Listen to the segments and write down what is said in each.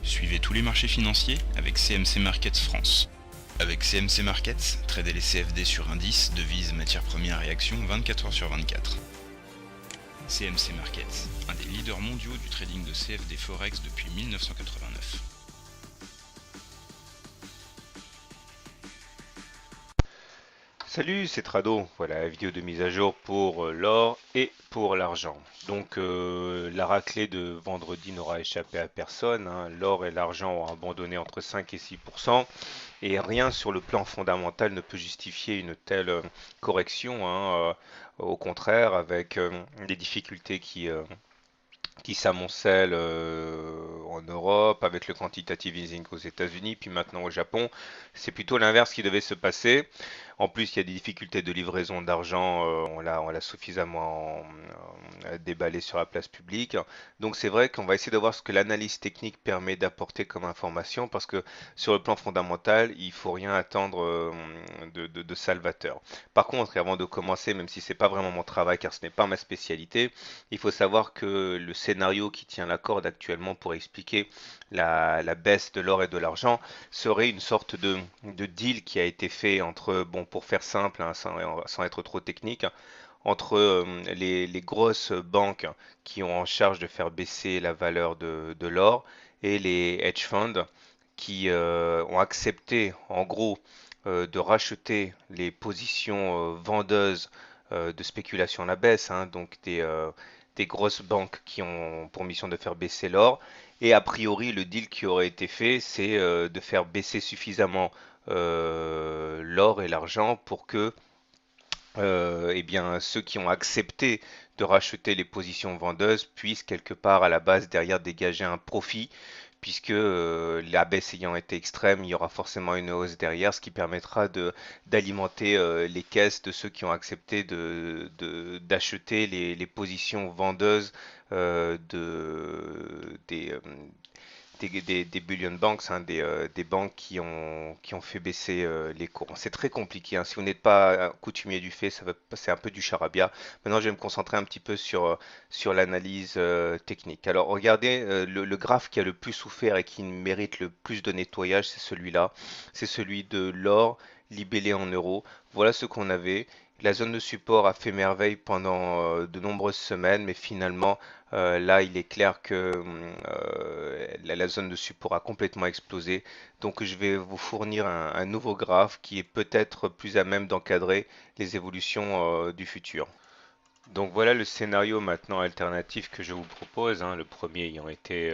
Suivez tous les marchés financiers avec CMC Markets France. Avec CMC Markets, tradez les CFD sur indices, devises, matières premières et actions 24 heures sur 24. CMC Markets, un des leaders mondiaux du trading de CFD Forex depuis 1989. Salut, c'est Trado. Voilà la vidéo de mise à jour pour l'or et pour l'argent. Donc la raclée de vendredi n'aura échappé à personne, hein. L'or et l'argent ont abandonné entre 5 et 6%, et rien sur le plan fondamental ne peut justifier une telle correction, hein. Au contraire, avec des difficultés qui s'amoncellent en Europe, avec le quantitative easing aux États-Unis, puis maintenant au Japon. C'est plutôt l'inverse qui devait se passer. En plus, il y a des difficultés de livraison d'argent, on l'a suffisamment déballé sur la place publique. Donc c'est vrai qu'on va essayer de voir ce que l'analyse technique permet d'apporter comme information, parce que sur le plan fondamental, il faut rien attendre de salvateur. Par contre, et avant de commencer, même si c'est pas vraiment mon travail, car ce n'est pas ma spécialité, il faut savoir que le scénario qui tient la corde actuellement pour expliquer la baisse de l'or et de l'argent serait une sorte de deal qui a été fait entre, bon, pour faire simple, hein, sans être trop technique, entre les grosses banques qui ont en charge de faire baisser la valeur de l'or et les hedge funds qui ont accepté, en gros, de racheter les positions vendeuses de spéculation à la baisse, hein, donc des grosses banques qui ont pour mission de faire baisser l'or. Et a priori, le deal qui aurait été fait, c'est de faire baisser suffisamment l'or et l'argent pour que eh bien, ceux qui ont accepté de racheter les positions vendeuses puissent quelque part à la base derrière dégager un profit, puisque la baisse ayant été extrême, il y aura forcément une hausse derrière, ce qui permettra d'alimenter les caisses de ceux qui ont accepté d'acheter les positions vendeuses des, des bullion banks, hein, des banques qui ont fait baisser les cours. C'est très compliqué, hein. Si vous n'êtes pas coutumier du fait, c'est un peu du charabia. Maintenant, je vais me concentrer un petit peu sur l'analyse technique. Alors, regardez, le graphe qui a le plus souffert et qui mérite le plus de nettoyage, c'est celui-là. C'est celui de l'or libellé en euros. Voilà ce qu'on avait. La zone de support a fait merveille pendant de nombreuses semaines, mais finalement, là, il est clair que la zone de support a complètement explosé. Donc, je vais vous fournir un nouveau graphe qui est peut-être plus à même d'encadrer les évolutions du futur. Donc, voilà le scénario maintenant alternatif que je vous propose, hein, le premier ayant été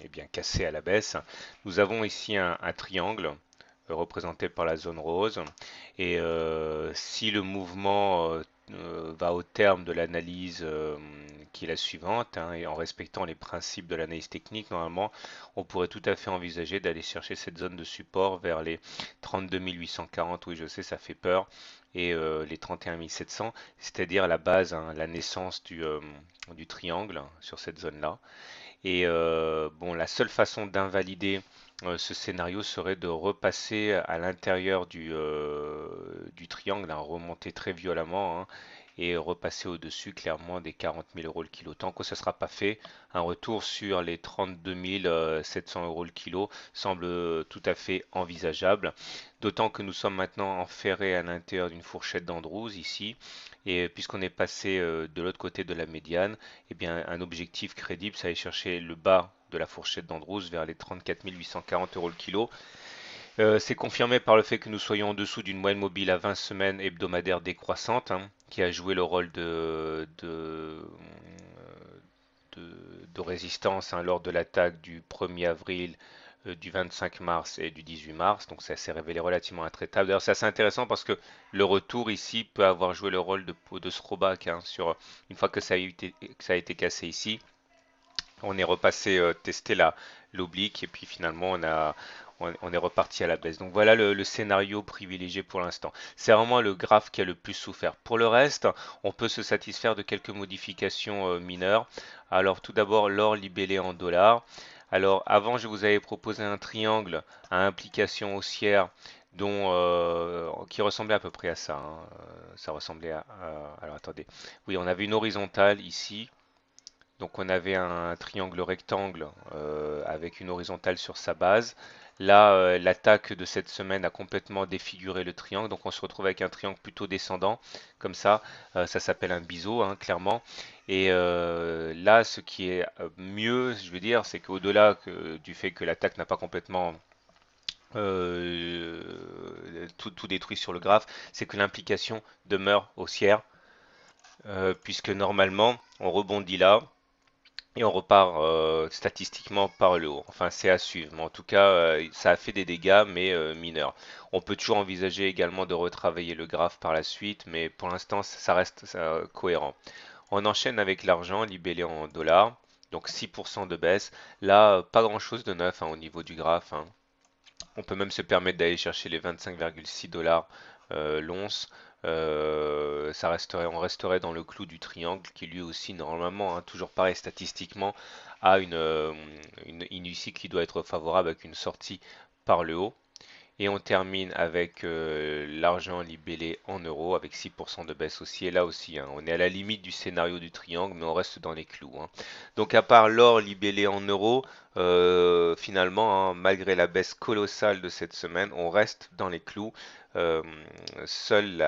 eh bien, cassé à la baisse. Nous avons ici un triangle représenté par la zone rose. Et si le mouvement va au terme de l'analyse qui est la suivante, hein, et en respectant les principes de l'analyse technique, normalement, on pourrait tout à fait envisager d'aller chercher cette zone de support vers les 32 840, oui je sais, ça fait peur, et les 31 700, c'est-à-dire la base, hein, la naissance du triangle sur cette zone-là. Et bon, la seule façon d'invalider ce scénario serait de repasser à l'intérieur du triangle, hein, remonter très violemment, hein, et repasser au-dessus clairement des 40 000 euros le kilo. Tant que ça ne sera pas fait, un retour sur les 32 700 euros le kilo semble tout à fait envisageable. D'autant que nous sommes maintenant enferrés à l'intérieur d'une fourchette d'Andrews ici, et puisqu'on est passé de l'autre côté de la médiane, eh bien, un objectif crédible, c'est aller chercher le bas de la fourchette d'Andrews vers les 34 840 euros le kilo. C'est confirmé par le fait que nous soyons en dessous d'une moyenne mobile à 20 semaines hebdomadaire décroissante, hein, qui a joué le rôle de résistance, hein, lors de l'attaque du 1er avril, du 25 mars et du 18 mars. Donc ça s'est révélé relativement intraitable. D'ailleurs, c'est assez intéressant parce que le retour ici peut avoir joué le rôle de throwback, hein, une fois que que ça a été cassé ici. On est repassé tester l'oblique, et puis finalement on est reparti à la baisse. Donc voilà le scénario privilégié pour l'instant. C'est vraiment le graphe qui a le plus souffert. Pour le reste, on peut se satisfaire de quelques modifications mineures. Alors tout d'abord, l'or libellé en dollars. Alors avant, je vous avais proposé un triangle à implication haussière qui ressemblait à peu près à ça, hein. Ça ressemblait alors attendez. Oui, on avait une horizontale ici Donc on avait un triangle rectangle avec une horizontale sur sa base. Là, l'attaque de cette semaine a complètement défiguré le triangle, donc on se retrouve avec un triangle plutôt descendant, comme ça. Ça s'appelle un biseau, hein, clairement. Et là, ce qui est mieux, je veux dire, c'est qu'au-delà du fait que l'attaque n'a pas complètement tout détruit sur le graphe, c'est que l'implication demeure haussière, puisque normalement, on rebondit là. Et on repart statistiquement par le haut. Enfin, c'est à suivre. Mais en tout cas, ça a fait des dégâts, mais mineurs. On peut toujours envisager également de retravailler le graphe par la suite, mais pour l'instant, ça reste cohérent. On enchaîne avec l'argent libellé en dollars. Donc 6% de baisse. Là, pas grand-chose de neuf, hein, au niveau du graphe, hein. On peut même se permettre d'aller chercher les 25,6 dollars l'once. On resterait dans le clou du triangle qui lui aussi normalement, hein, toujours pareil statistiquement, a une issue qui doit être favorable avec une sortie par le haut. Et on termine avec l'argent libellé en euros avec 6% de baisse aussi. Et là aussi, hein, on est à la limite du scénario du triangle, mais on reste dans les clous, hein. Donc à part l'or libellé en euros, finalement, hein, malgré la baisse colossale de cette semaine, on reste dans les clous. Euh, Seul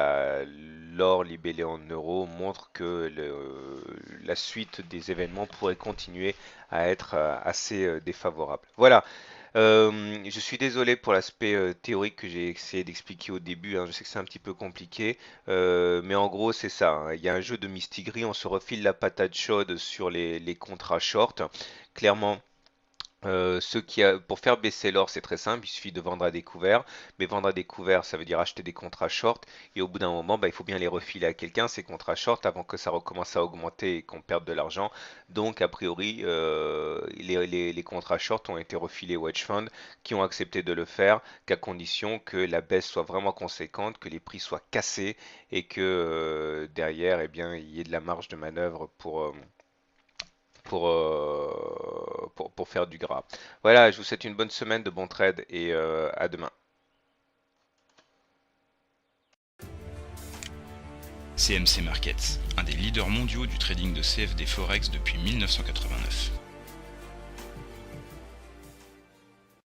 l'or libellé en euros montre que la suite des événements pourrait continuer à être assez défavorable. Voilà. Je suis désolé pour l'aspect théorique que j'ai essayé d'expliquer au début, hein. Je sais que c'est un petit peu compliqué, mais en gros c'est ça, hein. Il y a un jeu de mistigris, on se refile la patate chaude sur les contrats short. Clairement, pour faire baisser l'or, c'est très simple, il suffit de vendre à découvert. Mais vendre à découvert, ça veut dire acheter des contrats short. Et au bout d'un moment, bah, il faut bien les refiler à quelqu'un, ces contrats short, avant que ça recommence à augmenter et qu'on perde de l'argent. Donc, a priori, les contrats short ont été refilés aux hedge funds qui ont accepté de le faire, qu'à condition que la baisse soit vraiment conséquente, que les prix soient cassés et que derrière, eh bien, il y ait de la marge de manœuvre pour faire du gras. Voilà, je vous souhaite une bonne semaine de bons trades et à demain. CMC Markets, un des leaders mondiaux du trading de CFD Forex depuis 1989.